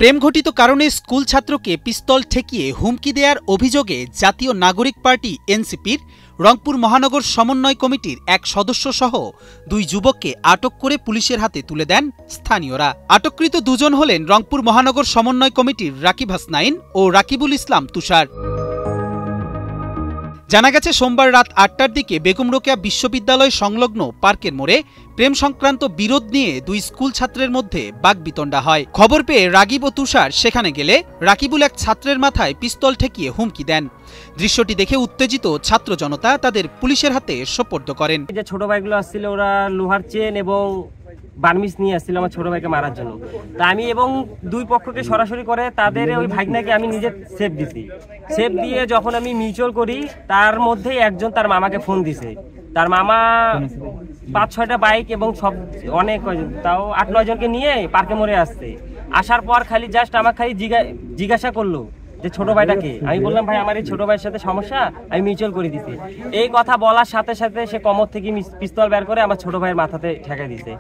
প্রেমঘটিত কারণে স্কুল ছাত্রকে পিস্তল ঠেকিয়ে হুমকি দেওয়ার অভিযোগে জাতীয় নাগরিক পার্টি এনসিপির রংপুর মহানগর সমন্বয় কমিটির এক সদস্য সহ দুই যুবককে আটক করে পুলিশের হাতে তুলে দেন স্থানীয়রা। আটককৃত দুজন হলেন রংপুর মহানগর সমন্বয় কমিটির রাকিব হাসনাইন ও রাকিবুল ইসলাম তুষার। জানা গেছে, সোমবার রাত ৮টার দিকে বেগম রোকেয়া বিশ্ববিদ্যালয় সংলগ্ন পার্কের মোড়ে প্রেম সংক্রান্ত বিরোধ নিয়ে দুই স্কুল ছাত্রের মধ্যে বাকবিতণ্ডা হয়। খবর পেয়ে রাকিব ও তুষার সেখানে গেলে রাকিবুল এক ছাত্রের মাথায় পিস্তল ঠেকিয়ে হুমকি দেন। দৃশ্যটি দেখে উত্তেজিত ছাত্র জনতা তাদের পুলিশের হাতে সোপর্দ করেন। যে ছোট ভাইগুলো আসছিল, ওরা লোহার চেন এবং বার্মিস নিয়ে আসছিল আমার ছোট ভাইকে মারার জন্য। তা আমি এবং দুই পক্ষকে সরাসরি করে তাদের ওই ভাগনাকে আমি নিজে সেফ দিছি। সেফ দিয়ে যখন আমি মিউচুয়াল করি, তার মধ্যে একজন তার মামাকে ফোন দিছে। তার মামা ৫-৬টা বাইক এবং সব অনেক তাও ৮-৯ জনকে নিয়ে পার্কে মোড়ে আসছে। আসার পর খালি জাস্ট আমাকে খালি জিজ্ঞাসা করলো যে ছোট ভাইটাকে। আমি বললাম, ভাই আমার এই ছোট ভাইয়ের সাথে সমস্যা, আমি মিউচুয়াল করে দিছি। এই কথা বলার সাথে সাথে সে কমর থেকে পিস্তল বের করে আমার ছোট ভাইয়ের মাথাতে ঠেকাই দিছে।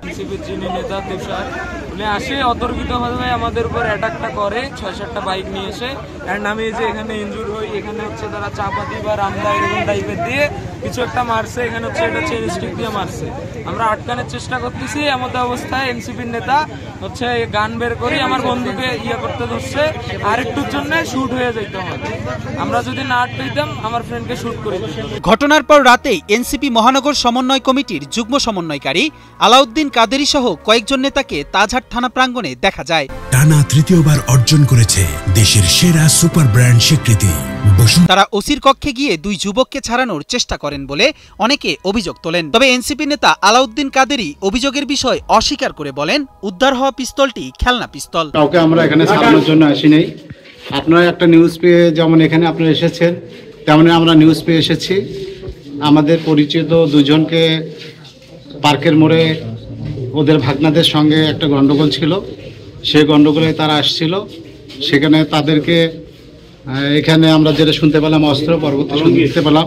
যিনি নেতা তুষার উনি আসে অতর্কিতভাবে আমাদের উপর অ্যাটাকটা করে, ৬-৭টা বাইক নিয়ে এসে। অ্যান্ড আমি যে এখানে ইনজুর হই, এখানে হচ্ছে তারা চাপাতি বা রামদা এরকম টাইপের দিয়ে কিছু একটা মারছে। এখানে হচ্ছে এটা চেন স্টিক দিয়ে মারছে। আমরা আটকানোর চেষ্টা করতেছি, এমত অবস্থায় এনসিপির নেতা হচ্ছে গান বের করি আমার বন্ধুকে করতে ধরছে। আর একটুর জন্য শুট হয়ে যেত আমাদের। আমরা যদি না আটকাইতাম আমার ফ্রেন্ডকে শুট করে দিতাম। ঘটনার পর রাতেই এনসিপি মহানগর সমন্বয় কমিটির যুগ্ম সমন্বয়কারী আলাউদ্দিন কাদেরী সহ কয়েকজন নেতাকে তাজহাট থানা প্রাঙ্গণে দেখা যায়। টানা তৃতীয়বার অর্জন করেছে দেশের সেরা সুপার ব্র্যান্ড স্বীকৃতি। তারা ওসির কক্ষে গিয়ে দুই যুবককে ছাড়ানোর চেষ্টা করেন বলে অনেকে অভিযোগ তোলেন। তবে এনসিপি নেতা আলাউদ্দিন কাদেরী অভিযোগের বিষয় অস্বীকার করে বলেন, উদ্ধার হওয়া পিস্তলটি খেলনা পিস্তল। কাউকে আমরা এখানে ছাড়ানোর জন্য আসি নাই। আপনারা একটা নিউজ পেয়ে যেমন এখানে আপনারা এসেছেন, তেমনি আমরা নিউজ পেয়ে এসেছি। আমাদের পরিচিত দুজনকে পার্কের মোড়ে ওদের ভাগনাদের সঙ্গে একটা গন্ডগোল ছিল। সেই গন্ডগোলে তারা আসছিল। সেখানে তাদেরকে এখানে আমরা যেটা শুনতে পেলাম অস্ত্র, পরবর্তী শুনতে পেলাম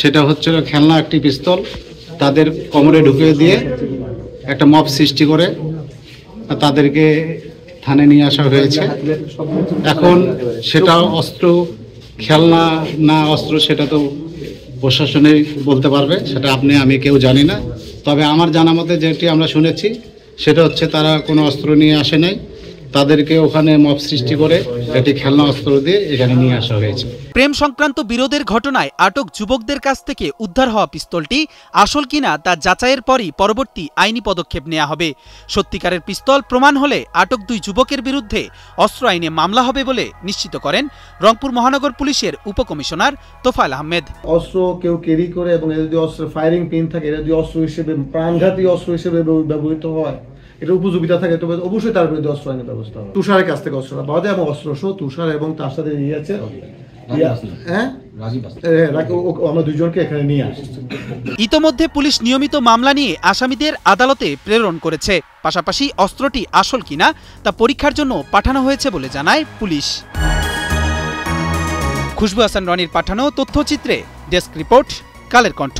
সেটা হচ্ছিল খেলনা একটি পিস্তল। তাদের কোমরে ঢুকিয়ে দিয়ে একটা মব সৃষ্টি করে তাদেরকে থানায় নিয়ে আসা হয়েছে। এখন সেটা অস্ত্র খেলনা না অস্ত্র সেটা তো প্রশাসনেই বলতে পারবে, সেটা আমি কেউ জানি না। তবে আমার জানা মতে যেটি আমরা শুনেছি সেটা হচ্ছে তারা কোনো অস্ত্র নিয়ে আসে নাই, তাদেরকে ওখানে মব সৃষ্টি করে একটি খেলনা অস্ত্র দিয়ে এখানে নিয়ে আসা হয়েছে। প্রেম সংক্রান্ত বিরোধের ঘটনায় আটক যুবকদের কাছ থেকে উদ্ধার হওয়া পিস্তলটি আসল কিনা তা যাচাইয়ের পরই পরবর্তী আইনি পদক্ষেপ নেওয়া হবে। সত্যিকারের পিস্তল প্রমাণ হলে আটক দুই যুবকের বিরুদ্ধে অস্ত্র আইনে মামলা হবে বলে নিশ্চিত করেন রংপুর মহানগর পুলিশের উপকমিশনার তোফায়েল আহমেদ। অস্ত্র কেউ ক্যারি করে এবং এর যদি অস্ত্র ফায়ারিং পিন থাকে, এটা যদি অস্ত্র হিসেবে প্রাণঘাতী অস্ত্র হিসেবে ব্যবহৃত হয়, এটা উপযোগিতা থাকে, তবে অবশ্যই তার বিরুদ্ধে অস্ত্র আইনের ব্যবস্থা হবে। তুষারের কাছ থেকে অস্ত্রটা পাওয়া যায় এবং অস্ত্র সহ তুষার এবং তার সাথে আছে আমরা দুজনকে এখানে নিয়ে আসছি। ইতোমধ্যে পুলিশ নিয়মিত মামলা নিয়ে আসামিদের আদালতে প্রেরণ করেছে। পাশাপাশি অস্ত্রটি আসল কিনা তা পরীক্ষার জন্য পাঠানো হয়েছে বলে জানায় পুলিশ। খুশবু হাসান রনির পাঠানো তথ্যচিত্রে ডেস্ক রিপোর্ট, কালের কণ্ঠ।